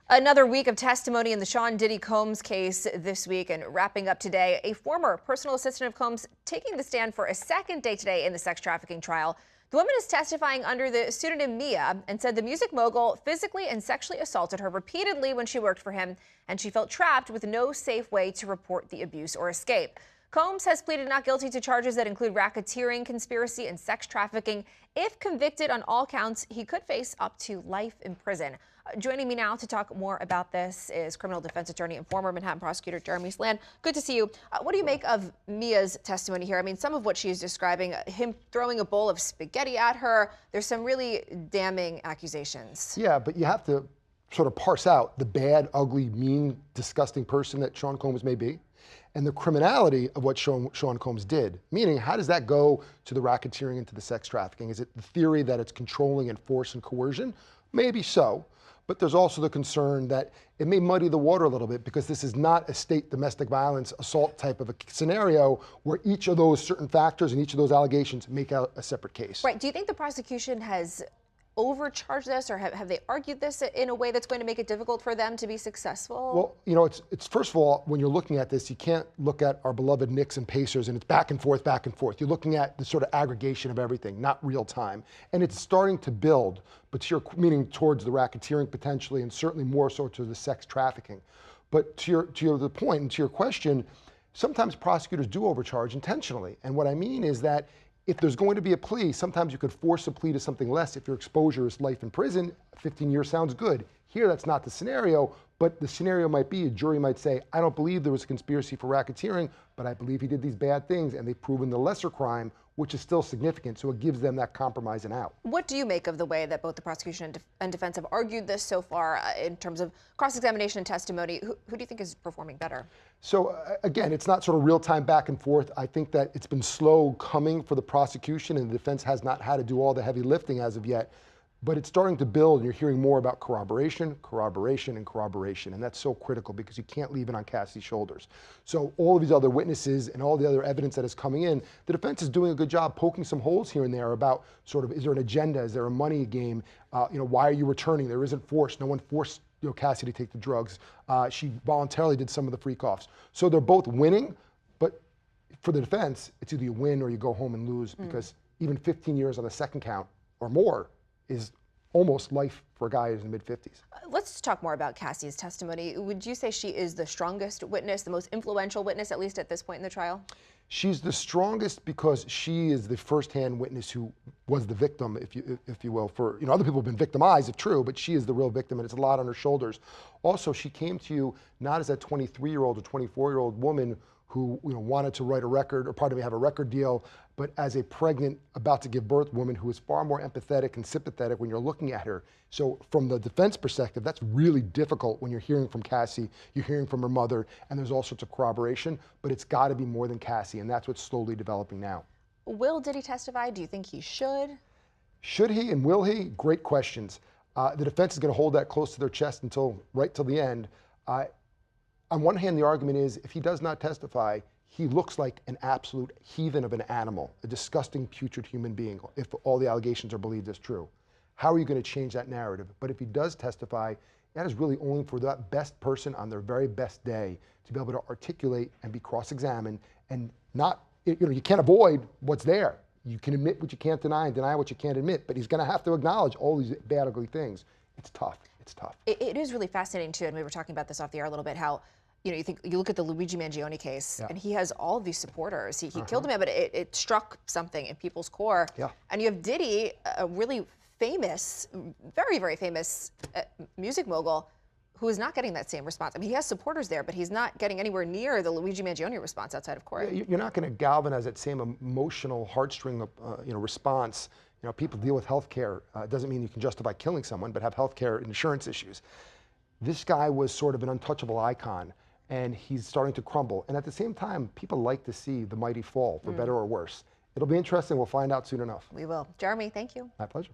Another week of testimony in the Sean Diddy Combs case this week, and wrapping up today, a former personal assistant of Combs taking the stand for a second day today in the sex trafficking trial. The woman is testifying under the pseudonym Mia and said the music mogul physically and sexually assaulted her repeatedly when she worked for him, and she felt trapped with no safe way to report the abuse or escape. Combs has pleaded not guilty to charges that include racketeering, conspiracy, and sex trafficking. If convicted on all counts, he could face up to life in prison. Joining me now to talk more about this is criminal defense attorney and former Manhattan prosecutor Duane St. Good to see you. What do you make of Mia's testimony here? I mean, some of what she is describing, him throwing a bowl of spaghetti at her, there's some really damning accusations. Yeah, but you have to sort of parse out the bad, ugly, mean, disgusting person that Sean Combs may be, and the criminality of what Sean Combs did. Meaning, how does that go to the racketeering and to the sex trafficking? Is it the theory that it's controlling and force and coercion? Maybe so. But there's also the concern that it may muddy the water a little bit, because this is not a state domestic violence assault type of a scenario where each of those certain factors and each of those allegations make out a separate case. Right. Do you think the prosecution has overcharged this, or have they argued this in a way that's going to make it difficult for them to be successful? Well, you know, it's first of all, when you're looking at this, you can't look at our beloved Knicks and Pacers and it's back and forth, back and forth. You're looking at the sort of aggregation of everything, not real time. And it's starting to build, but to your, meaning towards the racketeering potentially, and certainly more so to the sex trafficking. But to the point and to your question, sometimes prosecutors do overcharge intentionally. And what I mean is that if there's going to be a plea, sometimes you could force a plea to something less if your exposure is life in prison. 15 years sounds good. Here, that's not the scenario, but the scenario might be a jury might say, I don't believe there was a conspiracy for racketeering, but I believe he did these bad things, and they've proven the lesser crime, which is still significant, so it gives them that compromise and out. What do you make of the way that both the prosecution and defense have argued this so far in terms of cross-examination and testimony? Who do you think is performing better? So again, it's not sort of real-time back and forth. I think that it's been slow coming for the prosecution, and the defense has not had to do all the heavy lifting as of yet. But it's starting to build, and you're hearing more about corroboration, corroboration, and corroboration. And that's so critical, because you can't leave it on Cassie's shoulders. So all of these other witnesses and all the other evidence that is coming in, the defense is doing a good job poking some holes here and there about sort of, is there an agenda? Is there a money game? Why are you returning? There isn't force. No one forced Cassie to take the drugs. She voluntarily did some of the freak-offs. So they're both winning, but for the defense, it's either you win or you go home and lose, because even 15 years on the second count or more is almost life for a guy who's in the mid-50s. Let's talk more about Cassie's testimony. Would you say she is the strongest witness, the most influential witness, at least at this point in the trial? She's the strongest because she is the first-hand witness who was the victim, if you will. For other people have been victimized, if true, but she is the real victim, and it's a lot on her shoulders. Also, she came to you not as a 23-year-old or 24-year-old woman who wanted to write a record, or pardon me, have a record deal, but as a pregnant, about to give birth woman who is far more empathetic and sympathetic when you're looking at her. So from the defense perspective, that's really difficult when you're hearing from Cassie, you're hearing from her mother, and there's all sorts of corroboration, but it's got to be more than Cassie, and that's what's slowly developing now. Will Diddy testify? Do you think he should? Should he and will he? Great questions. The defense is going to hold that close to their chest right till the end. On one hand, the argument is, if he does not testify, he looks like an absolute heathen of an animal, a disgusting, putrid human being, if all the allegations are believed as true. How are you going to change that narrative? But if he does testify, that is really only for that best person on their very best day to be able to articulate and be cross-examined, and not, you can't avoid what's there. You can admit what you can't deny and deny what you can't admit, but he's going to have to acknowledge all these bad, ugly things. It's tough. It's tough. It is really fascinating, too, and we were talking about this off the air a little bit, how you look at the Luigi Mangione case, and he has all of these supporters. He killed a man, but it struck something in people's core. Yeah. And you have Diddy, a really famous, very, very famous music mogul, who is not getting that same response. I mean, he has supporters there, but he's not getting anywhere near the Luigi Mangione response outside of court. Yeah, you're not going to galvanize that same emotional heartstring, response. People deal with health care. It doesn't mean you can justify killing someone, but have health care insurance issues. This guy was sort of an untouchable icon, and he's starting to crumble. And at the same time, people like to see the mighty fall, for better or worse. It'll be interesting. We'll find out soon enough. We will. Jeremy, thank you. My pleasure.